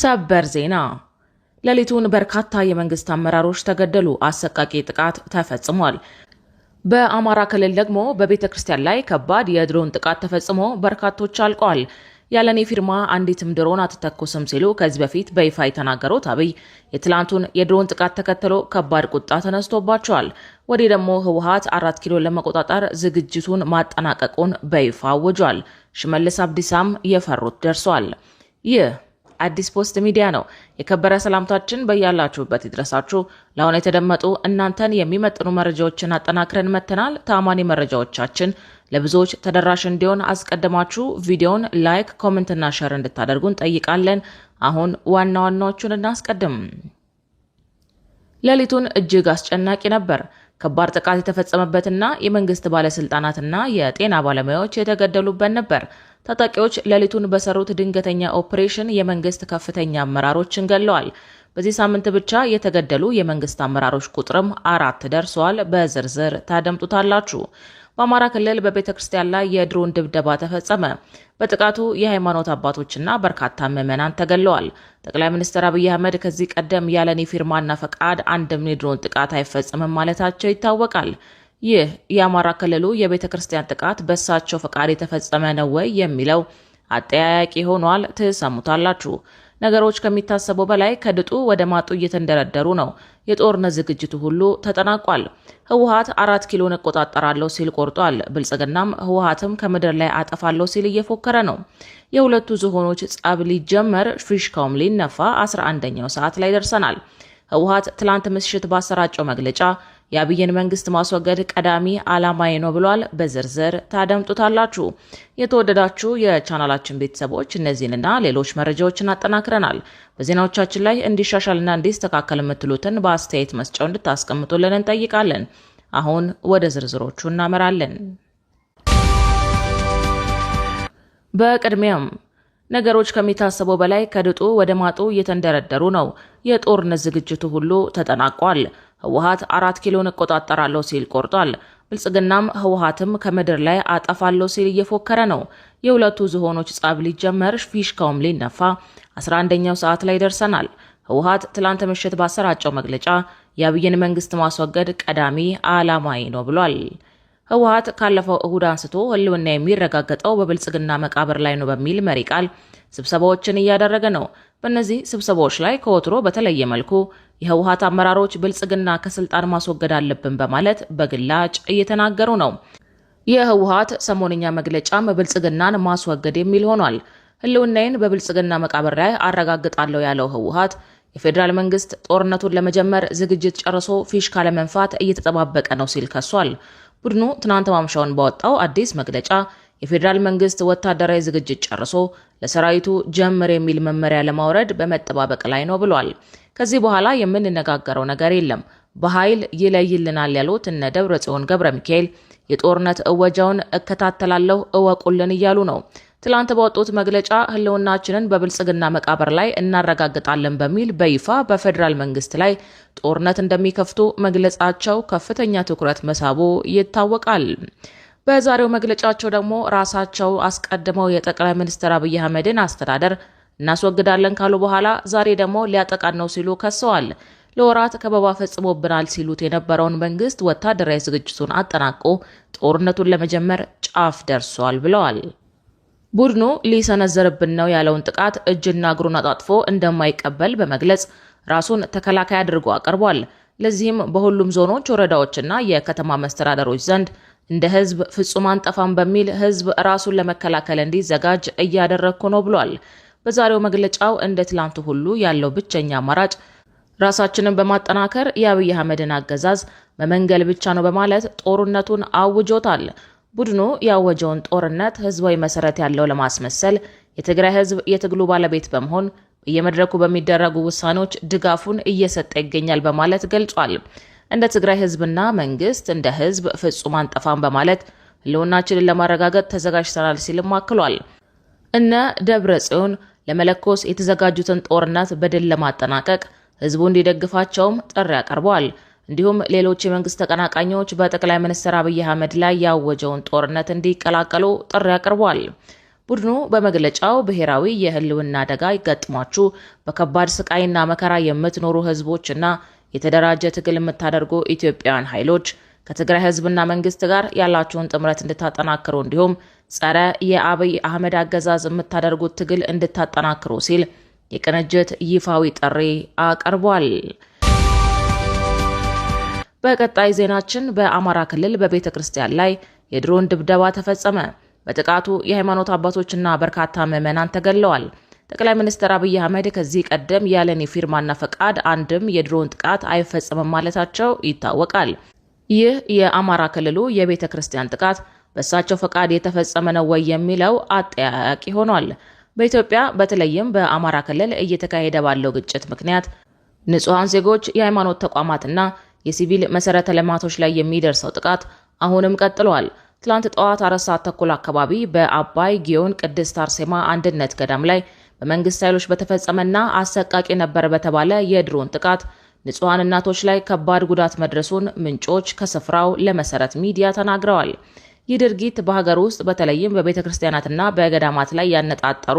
ሰበር ዜና ሌሊቱን በርካታ የመንግስት አመራሮች ተገደሉ። አሰቃቂ ጥቃት ተፈጽሟል። በአማራ ክልል ደግሞ በቤተክርስቲያን ላይ ከባድ የድሮን ጥቃት ተፈጽሞ በርካቶች አልቀዋል። ያለኔ ፊርማ አንዲትም ድሮን አትተኩስም ሲሉ ከዚህ በፊት በይፋ የተናገሩት አብይ የትላንቱን የድሮን ጥቃት ተከትሎ ከባድ ቁጣ ተነስቶባቸዋል። ወዲህ ደግሞ ህወሓት 4 ኪሎ ለመቆጣጠር ዝግጅቱን ማጠናቀቁን በይፋ አውጇል። ሽመልስ አብዲሳም የፈሩት ደርሷል። ይህ አዲስ ፖስት ሚዲያ ነው። የከበረ ሰላምታችን በያላችሁበት ይድረሳችሁ። ለአሁን የተደመጡ እናንተን የሚመጥኑ መረጃዎችን አጠናክረን መተናል። ታማኒ መረጃዎቻችን ለብዙዎች ተደራሽ እንዲሆን አስቀድማችሁ ቪዲዮን ላይክ፣ ኮሜንት እና ሼር እንድታደርጉን ጠይቃለን። አሁን ዋና ዋናዎቹን እናስቀድም። ሌሊቱን እጅግ አስጨናቂ ነበር። ከባድ ጥቃት የተፈጸመበትና የመንግስት ባለስልጣናትና የጤና ባለሙያዎች የተገደሉበት ነበር። ታጣቂዎች ሌሊቱን በሰሩት ድንገተኛ ኦፕሬሽን የመንግስት ከፍተኛ አመራሮችን ገለዋል። በዚህ ሳምንት ብቻ የተገደሉ የመንግስት አመራሮች ቁጥርም 4 ደርሰዋል። በዝርዝር ታደምጡታላችሁ። በአማራ ክልል በቤተ ክርስቲያን ላይ የድሮን ድብደባ ተፈጸመ። በጥቃቱ የሃይማኖት አባቶችና በርካታ ምዕመናን ተገለዋል። ጠቅላይ ሚኒስትር አብይ አህመድ ከዚህ ቀደም ያለኔ ፊርማና ፈቃድ አንድም የድሮን ጥቃት አይፈጽምም ማለታቸው ይታወቃል። ይህ የአማራ ክልሉ የቤተ ክርስቲያን ጥቃት በእሳቸው ፈቃድ የተፈጸመ ነው ወይ የሚለው አጠያያቂ ሆኗል። ትሰሙታላችሁ። ነገሮች ከሚታሰበው በላይ ከድጡ ወደ ማጡ እየተንደረደሩ ነው። የጦርነት ዝግጅቱ ሁሉ ተጠናቋል። ህወሓት 4 ኪሎን እቆጣጠራለሁ ሲል ቆርጧል። ብልጽግናም ህወሓትም ከምድር ላይ አጠፋለሁ ሲል እየፎከረ ነው። የሁለቱ ዝሆኖች ጸብ ሊጀመር ፊሽካውም ሊነፋ 11ኛው ሰዓት ላይ ደርሰናል። ህወሓት ትላንት ምሽት ባሰራጨው መግለጫ የአብይን መንግስት ማስወገድ ቀዳሚ ዓላማዬ ነው ብሏል። በዝርዝር ታደምጡታላችሁ። የተወደዳችሁ የቻናላችን ቤተሰቦች እነዚህንና ሌሎች መረጃዎችን አጠናክረናል። በዜናዎቻችን ላይ እንዲሻሻልና እንዲስተካከል የምትሉትን በአስተያየት መስጫው እንድታስቀምጡልን እንጠይቃለን። አሁን ወደ ዝርዝሮቹ እናመራለን። በቅድሚያም ነገሮች ከሚታሰበው በላይ ከድጡ ወደ ማጡ እየተንደረደሩ ነው። የጦርነት ዝግጅቱ ሁሉ ተጠናቋል። ህወሓት 4 ኪሎን እቆጣጠራለሁ ሲል ቆርጧል። ብልጽግናም ህወሓትም ከምድር ላይ አጠፋለሁ ሲል እየፎከረ ነው። የሁለቱ ዝሆኖች ጸብ ሊጀመር ፊሽካውም ሊነፋ 11ኛው ሰዓት ላይ ደርሰናል። ህወሓት ትላንት ምሽት ባሰራጨው መግለጫ የአብይን መንግስት ማስወገድ ቀዳሚ ዓላማዬ ነው ብሏል። ህወሓት ካለፈው እሁድ አንስቶ ህልውና የሚረጋገጠው በብልጽግና መቃብር ላይ ነው በሚል መሪ ቃል ስብሰባዎችን እያደረገ ነው። በእነዚህ ስብሰባዎች ላይ ከወትሮ በተለየ መልኩ የህወሓት አመራሮች ብልጽግና ከስልጣን ማስወገድ አለብን በማለት በግላጭ እየተናገሩ ነው። የህወሓት ሰሞንኛ መግለጫም ብልጽግናን ማስወገድ የሚል ሆኗል። ህልውናዬን በብልጽግና መቃብር ላይ አረጋግጣለሁ ያለው ህወሓት የፌዴራል መንግስት ጦርነቱን ለመጀመር ዝግጅት ጨርሶ ፊሽካ ለመንፋት እየተጠባበቀ ነው ሲል ከሷል። ቡድኑ ትናንት ማምሻውን ባወጣው አዲስ መግለጫ የፌዴራል መንግስት ወታደራዊ ዝግጅት ጨርሶ ለሰራዊቱ ጀምር የሚል መመሪያ ለማውረድ በመጠባበቅ ላይ ነው ብሏል። ከዚህ በኋላ የምንነጋገረው ነገር የለም፣ በኃይል ይለይልናል ያሉት እነ ደብረጽዮን ገብረ ሚካኤል የጦርነት እወጃውን እከታተላለሁ እወቁልን እያሉ ነው። ትላንት ባወጡት መግለጫ ህልውናችንን በብልጽግና መቃብር ላይ እናረጋግጣለን በሚል በይፋ በፌዴራል መንግስት ላይ ጦርነት እንደሚከፍቱ መግለጻቸው ከፍተኛ ትኩረት መሳቡ ይታወቃል። በዛሬው መግለጫቸው ደግሞ ራሳቸው አስቀድመው የጠቅላይ ሚኒስትር አብይ አህመድን አስተዳደር እናስወግዳለን ካሉ በኋላ ዛሬ ደግሞ ሊያጠቃን ነው ሲሉ ከሰዋል። ለወራት ከበባ ፈጽሞብናል ሲሉት የነበረውን መንግስት ወታደራዊ ዝግጅቱን አጠናቆ ጦርነቱን ለመጀመር ጫፍ ደርሷል ብለዋል። ቡድኑ ሊሰነዘርብን ነው ያለውን ጥቃት እጅና እግሩን አጣጥፎ እንደማይቀበል በመግለጽ ራሱን ተከላካይ አድርጎ አቅርቧል። ለዚህም በሁሉም ዞኖች፣ ወረዳዎችና የከተማ መስተዳደሮች ዘንድ እንደ ህዝብ ፍጹም አንጠፋም በሚል ህዝብ ራሱን ለመከላከል እንዲዘጋጅ እያደረግኩ ነው ብሏል። በዛሬው መግለጫው እንደ ትላንቱ ሁሉ ያለው ብቸኛ አማራጭ ራሳችንን በማጠናከር የአብይ አህመድን አገዛዝ መመንገል ብቻ ነው በማለት ጦርነቱን አውጆታል። ቡድኑ ያወጀውን ጦርነት ህዝባዊ መሰረት ያለው ለማስመሰል የትግራይ ህዝብ የትግሉ ባለቤት በመሆን በየመድረኩ በሚደረጉ ውሳኔዎች ድጋፉን እየሰጠ ይገኛል በማለት ገልጿል። እንደ ትግራይ ህዝብና መንግስት እንደ ህዝብ ፍጹም አንጠፋም በማለት ህልውናችንን ለማረጋገጥ ተዘጋጅተናል ሲልም አክሏል። እነ ደብረ ጽዮን ለመለኮስ የተዘጋጁትን ጦርነት በድል ለማጠናቀቅ ህዝቡ እንዲደግፋቸውም ጥሪ አቀርበዋል። እንዲሁም ሌሎች የመንግስት ተቀናቃኞች በጠቅላይ ሚኒስትር አብይ አህመድ ላይ ያወጀውን ጦርነት እንዲቀላቀሉ ጥሪ አቅርበዋል። ቡድኑ በመግለጫው ብሔራዊ የህልውና አደጋ ይገጥሟችሁ በከባድ ስቃይና መከራ የምትኖሩ ህዝቦችና የተደራጀ ትግል የምታደርጉ ኢትዮጵያውያን ኃይሎች ከትግራይ ህዝብና መንግስት ጋር ያላችሁን ጥምረት እንድታጠናክሩ እንዲሁም ጸረ የአብይ አህመድ አገዛዝ የምታደርጉት ትግል እንድታጠናክሩ ሲል የቅንጅት ይፋዊ ጥሪ አቀርቧል። በቀጣይ ዜናችን በአማራ ክልል በቤተ ክርስቲያን ላይ የድሮን ድብደባ ተፈጸመ። በጥቃቱ የሃይማኖት አባቶችና በርካታ ምዕመናን ተገድለዋል። ጠቅላይ ሚኒስትር አብይ አህመድ ከዚህ ቀደም ያለኔ ፊርማና ፈቃድ አንድም የድሮን ጥቃት አይፈጸምም ማለታቸው ይታወቃል። ይህ የአማራ ክልሉ የቤተ ክርስቲያን ጥቃት በእሳቸው ፈቃድ የተፈጸመ ነው ወይ የሚለው አጠያያቂ ሆኗል። በኢትዮጵያ በተለይም በአማራ ክልል እየተካሄደ ባለው ግጭት ምክንያት ንጹሐን ዜጎች፣ የሃይማኖት ተቋማትና የሲቪል መሰረተ ልማቶች ላይ የሚደርሰው ጥቃት አሁንም ቀጥሏል። ትላንት ጠዋት 4 ሰዓት ተኩል አካባቢ በአባይ ጊዮን ቅድስት አርሴማ አንድነት ገዳም ላይ በመንግስት ኃይሎች በተፈጸመና አሰቃቂ ነበር በተባለ የድሮን ጥቃት ንጹሐን እናቶች ላይ ከባድ ጉዳት መድረሱን ምንጮች ከስፍራው ለመሰረት ሚዲያ ተናግረዋል። ይህ ድርጊት በሀገር ውስጥ በተለይም በቤተ ክርስቲያናትና በገዳማት ላይ ያነጣጠሩ